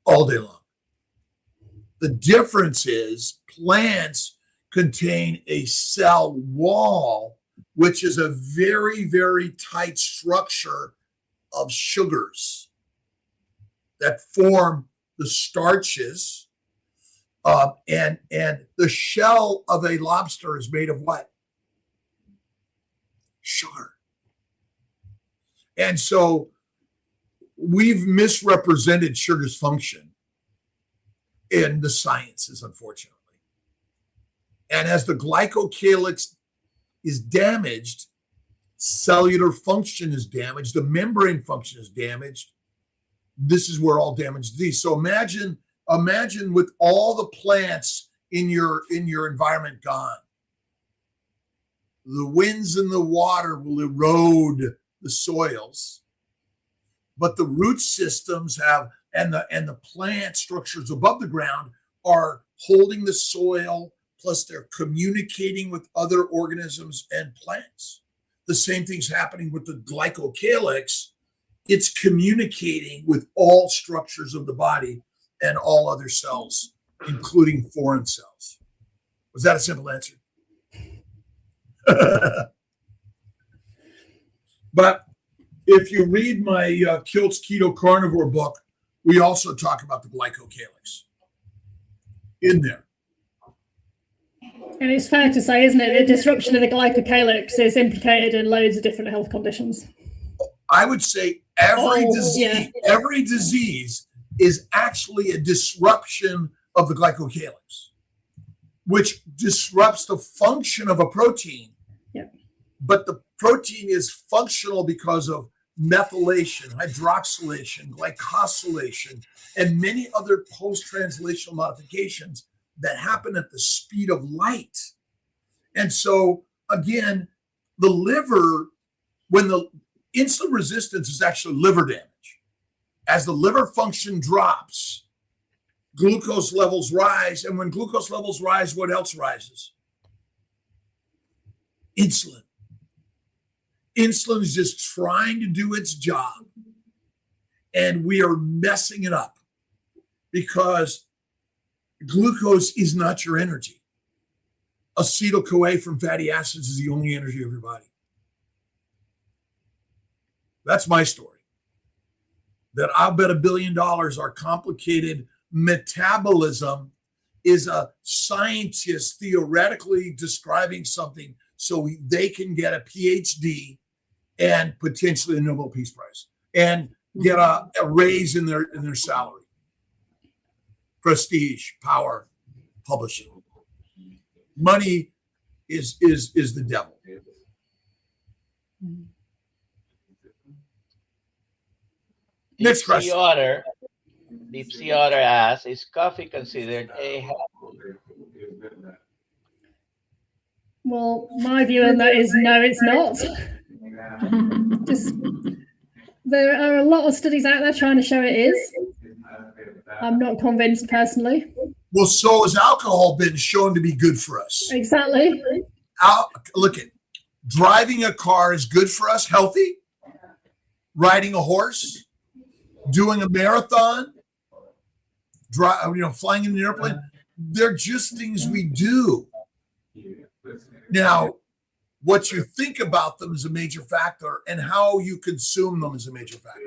all day long. The difference is plants contain a cell wall, which is a very, very tight structure of sugars that form the starches. And the shell of a lobster is made of what? Sugar. And so we've misrepresented sugar's function in the sciences, unfortunately. And as the glycocalyx is damaged, cellular function is damaged, the membrane function is damaged. This is where all damage is these. So imagine with all the plants in your environment gone. The winds and the water will erode the soils, but the root systems have and the plant structures above the ground are holding the soil, plus they're communicating with other organisms and plants. The same thing's happening with the glycocalyx. It's communicating with all structures of the body and all other cells, including foreign cells. Was that a simple answer? But if you read my Kiltz Keto Carnivore book, we also talk about the glycocalyx in there. And it's fair to say, isn't it, the disruption of the glycocalyx is implicated in loads of different health conditions. I would say every disease is actually a disruption of the glycocalyx, which disrupts the function of a protein. Yeah. But the protein is functional because of methylation, hydroxylation, glycosylation, and many other post-translational modifications that happen at the speed of light. And so, again, the liver, when the insulin resistance is actually liver damage. As the liver function drops, glucose levels rise. And when glucose levels rise, what else rises? Insulin. Insulin is just trying to do its job. And we are messing it up because glucose is not your energy. Acetyl-CoA from fatty acids is the only energy of your body. That's my story. That I'll bet $1 billion our complicated metabolism is a scientist theoretically describing something so they can get a PhD and potentially a Nobel Peace Prize and get a raise in their salary. Prestige, power, publishing. Money is the devil. Next question. Deep Sea Otter asks, is coffee considered a health? Well, my view on that is no, it's not. There are a lot of studies out there trying to show it is. I'm not convinced personally. Well, so has alcohol been shown to be good for us. Exactly. Look at driving a car is good for us, healthy. Riding a horse, doing a marathon, flying in an airplane. They're just things we do. Now, what you think about them is a major factor, and how you consume them is a major factor.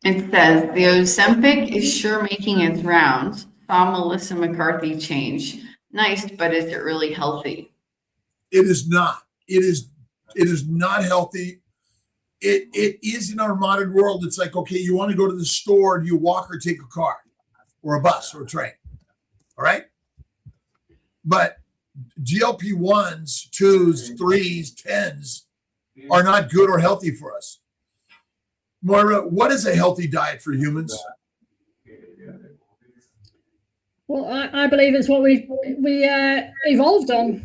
It says, the Ozempic is sure making its rounds. Saw Melissa McCarthy change. Nice, but is it really healthy? It is not. It is not healthy. It is in our modern world. It's like, okay, you want to go to the store, do you walk or take a car or a bus or a train? All right. But GLP-1s, 2s, 3s, 10s are not good or healthy for us. Moira, what is a healthy diet for humans? Well, I believe it's what we evolved on,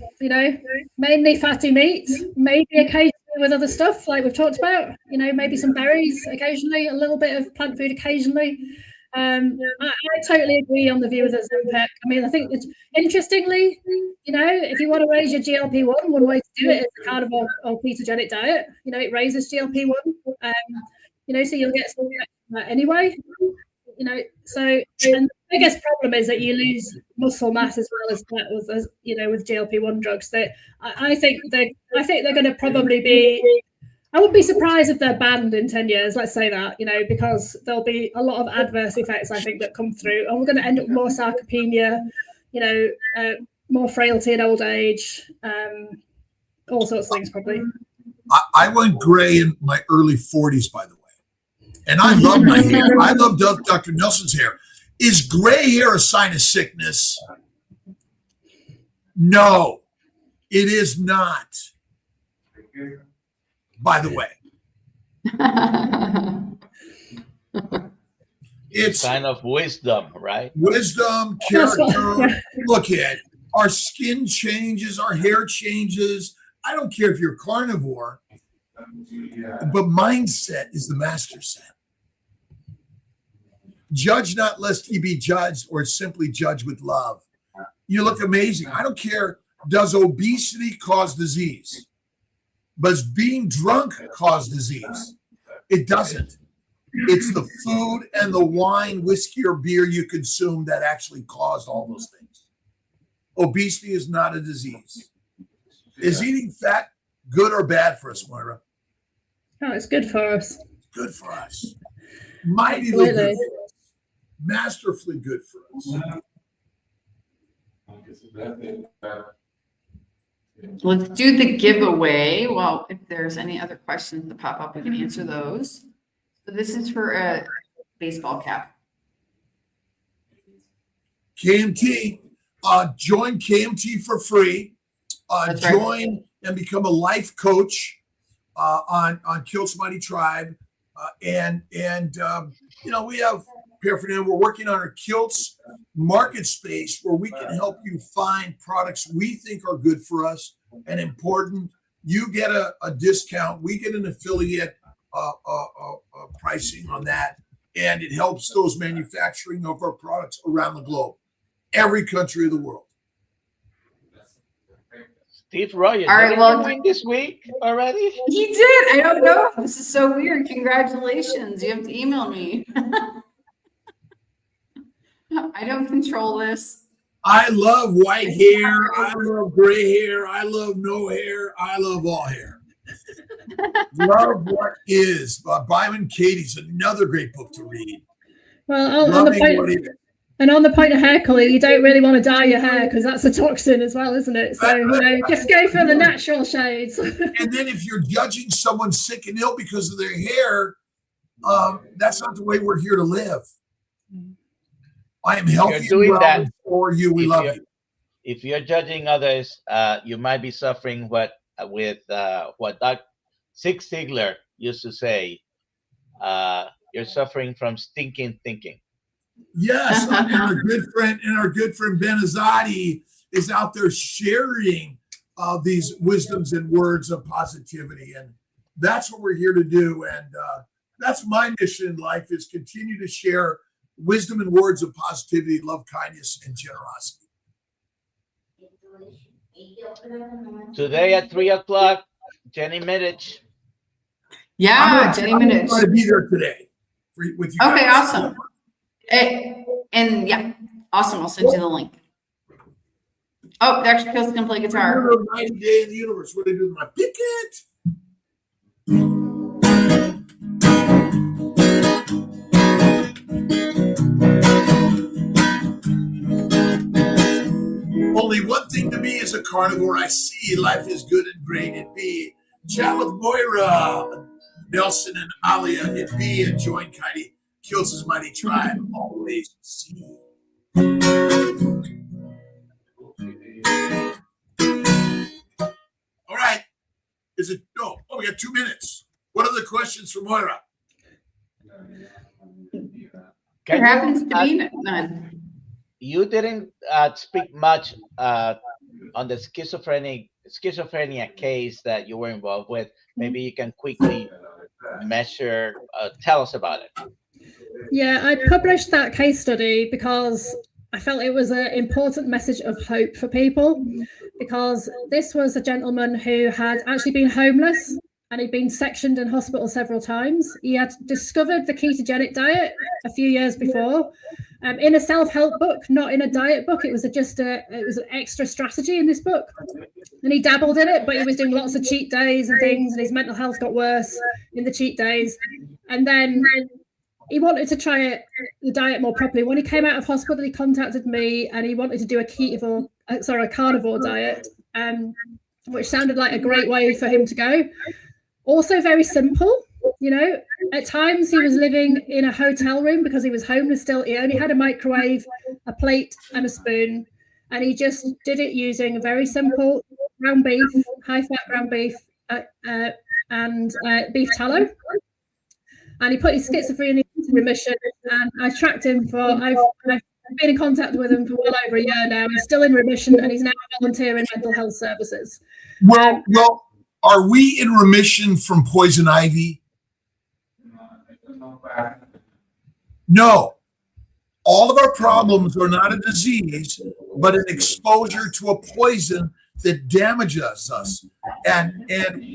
mainly fatty meat, maybe occasionally with other stuff like we've talked about, maybe some berries occasionally, a little bit of plant food occasionally. I totally agree on the view of the Ozempic. I mean, I think that interestingly, if you want to raise your GLP-1, one way to do it is a carnivore or ketogenic diet. It raises GLP-1, so you'll get some of that anyway. So and the biggest problem is that you lose muscle mass as well as that with GLP-1 drugs. That I think they're going to probably be. I wouldn't be surprised if they're banned in 10 years. Let's say that, because there'll be a lot of adverse effects I think that come through, and we're going to end up with more sarcopenia, more frailty in old age, all sorts of things probably. I went gray in my early 40s, by the way. And I love my hair. I love Dr. Nelson's hair. Is gray hair a sign of sickness? No, it is not. By the way, it's a sign of wisdom, right? Wisdom, character. Look at our skin changes, our hair changes. I don't care if you're carnivore, but mindset is the master set. Judge not lest ye be judged, or simply judge with love. You look amazing. I don't care. Does obesity cause disease? Does being drunk cause disease? It doesn't. It's the food and the wine, whiskey, or beer you consume that actually caused all those things. Obesity is not a disease. Is eating fat good or bad for us, Moira? Oh, it's good for us. Good for us. Mightily good for us. Masterfully good for us. Let's do the giveaway. Well, if there's any other questions that pop up, we can answer those. So this is for a baseball cap. KMT, join KMT for free. That's right. Join and become a life coach on Kiltz Mighty Tribe. And we have paraphernalia. We're working on our Kiltz market space where we can help you find products we think are good for us and important. You get a discount. We get an affiliate pricing on that. And it helps those manufacturing of our products around the globe, every country of the world. Steve Roy, All right, well, win this week already? He did. I don't know. This is so weird. Congratulations. You have to email me. I don't control this. I love white hair. I love gray hair. I love no hair. I love all hair. Love What Is by Byron Katie's another great book to read. Well, on the point of hair color, you don't really want to dye your hair because that's a toxin as well, isn't it? So just go for the natural shades. And then if you're judging someone sick and ill because of their hair, that's not the way we're here to live. I am healthy doing that for you. We love you. If you're judging others, you might be suffering with Dr. Zig Ziglar used to say. You're suffering from stinking thinking. Yes, and our good friend Ben Azadi is out there sharing these wisdoms and words of positivity, and that's what we're here to do. And that's my mission in life: is continue to share wisdom and words of positivity, love, kindness, and generosity. Today at 3:00, Jenny Middich. Yeah, Jenny Middich. I'm going to be there today with you. Okay, guys. awesome. And yeah, awesome. I'll send you the link. Oh, Dr. Kiltz can play guitar. 90 Day in the Universe. What do I do with my picket? Only one thing to me is a carnivore. I see life is good and great. It be. Chat with Moira, Nelson, and Alia. It be. And join Kylie. Kiltz's Mighty Tribe. Always see. All right. Is it? No. Oh, we got 2 minutes. What are the questions for Moira? There happens to be none. You didn't speak much on the schizophrenia case that you were involved with. Maybe you can quickly tell us about it. Yeah, I published that case study because I felt it was an important message of hope for people, because this was a gentleman who had actually been homeless and he'd been sectioned in hospital several times. He had discovered the ketogenic diet a few years before in a self-help book, not in a diet book. It was it was an extra strategy in this book. And he dabbled in it, but he was doing lots of cheat days and things, and his mental health got worse in the cheat days. And then he wanted to try the diet more properly. When he came out of hospital, he contacted me and he wanted to do a carnivore diet, which sounded like a great way for him to go. Also very simple, At times he was living in a hotel room because he was homeless still. He only had a microwave, a plate and a spoon. And he just did it using a very simple ground beef, high-fat ground beef and beef tallow. And he put his schizophrenia into remission. And I tracked him I've been in contact with him for well over a year now. He's still in remission and he's now volunteering mental health services. Well, are we in remission from poison ivy? No. All of our problems are not a disease, but an exposure to a poison that damages us. And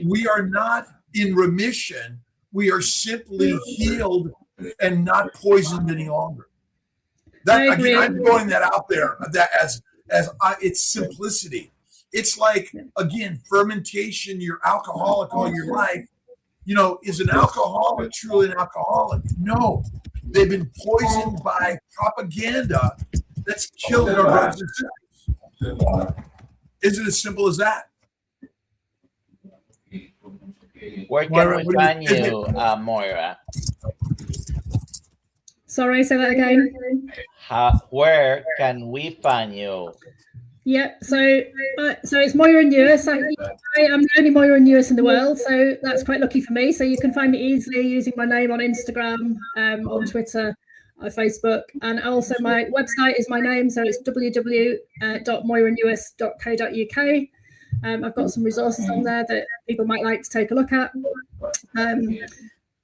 we are not in remission. We are simply healed and not poisoned any longer. I'm throwing that out there as it's simplicity. It's like, again, fermentation. You're alcoholic all your life. Is an alcoholic truly an alcoholic? No. They've been poisoned by propaganda that's killed our brothers and sisters. Is it as simple as that? Where can Moira, we what do find you- you, Moira? Sorry, say that again. Where can we find you? Yeah, so it's Moira Newiss. I am the only Moira Newiss in the world, so that's quite lucky for me. So you can find me easily using my name on Instagram, on Twitter, Facebook, and also my website is my name, so it's www.moiranewis.co.uk. I've got some resources on there that people might like to take a look at.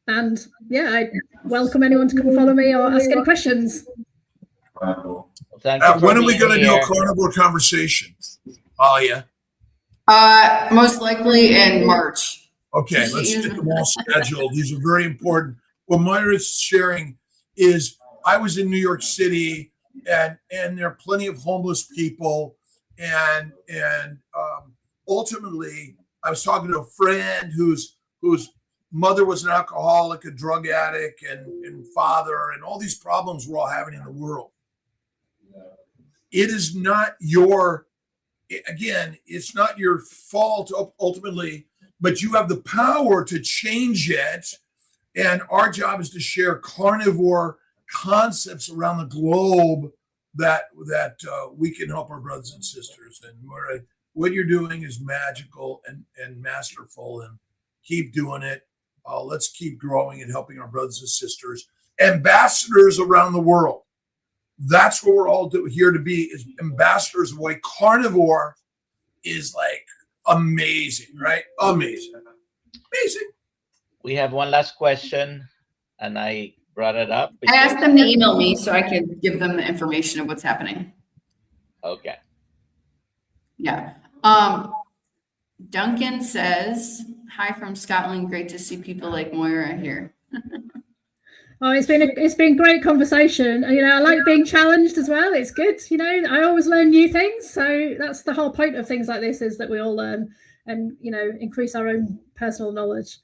And yeah, I welcome anyone to come follow me or ask any questions. Thank you for when are we being going to do here. a carnivore conversation? Oh, yeah. Most likely in March. Okay, let's get them all scheduled. These are very important. What Moira's sharing is I was in New York City, and there are plenty of homeless people, and ultimately, I was talking to a friend whose mother was an alcoholic, a drug addict, and father, and all these problems we're all having in the world. It is not it's not your fault ultimately, but you have the power to change it. And our job is to share carnivore concepts around the globe that we can help our brothers and sisters. And what you're doing is magical and masterful, and keep doing it. Let's keep growing and helping our brothers and sisters, ambassadors around the world. That's what we're all here to be, is ambassadors of why carnivore is like amazing, right? Amazing. We have one last question, and I brought it up. I asked them to email me so I could give them the information of what's happening. Okay. Yeah. Duncan says, hi from Scotland. Great to see people like Moira here. Oh, it's been great conversation. You know, I like being challenged as well. It's good. You know, I always learn new things. So that's the whole point of things like this, is that we all learn and, you know, increase our own personal knowledge.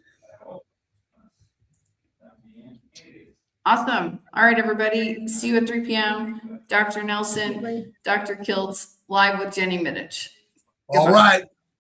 Awesome. All right, everybody. See you at 3 p.m. Dr. Nelson, Dr. Kiltz, live with Jenny Middich. All right.